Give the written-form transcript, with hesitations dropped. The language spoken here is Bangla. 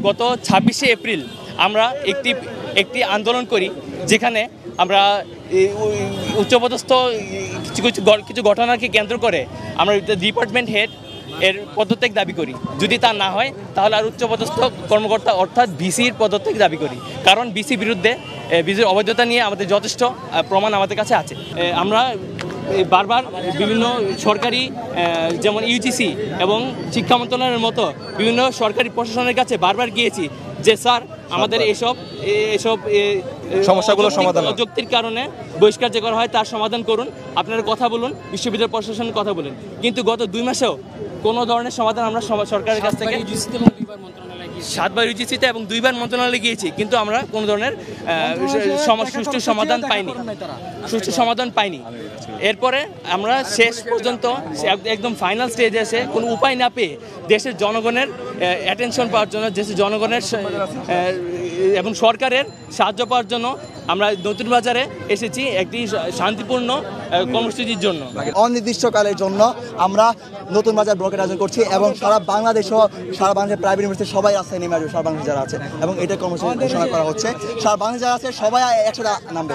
গত 26শে এপ্রিল আমরা একটি আন্দোলন করি, যেখানে আমরা উচ্চপদস্থ কিছু ঘটনাকে কেন্দ্র করে আমরা ডিপার্টমেন্ট হেড এর পদত্যাগ দাবি করি। যদি তা না হয় তাহলে আর উচ্চপদস্থ কর্মকর্তা অর্থাৎ ভিসির পদত্যাগ দাবি করি, কারণ ভিসির বিরুদ্ধে ভিসির অবৈধতা নিয়ে আমাদের যথেষ্ট প্রমাণ আমাদের কাছে আছে। আমরা বারবার বিভিন্ন সরকারি যেমন ইউজিসি এবং শিক্ষা মন্ত্রণালয়ের মতো বিভিন্ন সরকারি প্রশাসনের কাছে বারবার গিয়েছি যে স্যার আমাদের এসব সমস্যাগুলো সমাধান অযৌক্তিক কারণে বহিষ্কার যে করা হয় তার সমাধান করুন, আপনারা কথা বলুন, বিশ্ববিদ্যালয় প্রশাসনের কথা বলুন। কিন্তু গত 2 মাসেও কোনো ধরনের সমাধান আমরা সরকারের কাছ থেকে 7বার ইউজিসিতে এবং 2বার মন্ত্রণালয়ে গিয়েছি, কিন্তু আমরা কোনো ধরনের সুষ্ঠু সমাধান পাইনি। এরপরে আমরা শেষ পর্যন্ত একদম ফাইনাল স্টেজে এসে কোনো উপায় না পেয়ে দেশের জনগণের অ্যাটেনশন পাওয়ার জন্য, দেশের জনগণের এবং সরকারের সাহায্য পাওয়ার জন্য আমরা নতুন বাজারে এসেছি একটি শান্তিপূর্ণ কর্মসূচির জন্য। অনির্দিষ্টকালের জন্য আমরা নতুন বাজার ব্লকের আয়োজন করছি এবং সারা বাংলাদেশ সহ সারা বাংলাদেশের প্রাইভেট ইউনিভার্সিটি সবাই রাস্তায় নেমে আসবে, সারা বাংলাদেশ যারা আছে, এবং এটা কর্মসূচি ঘোষণা করা হচ্ছে। সারা বাংলাদেশ যারা আছে সবাই একসাথে নামবে।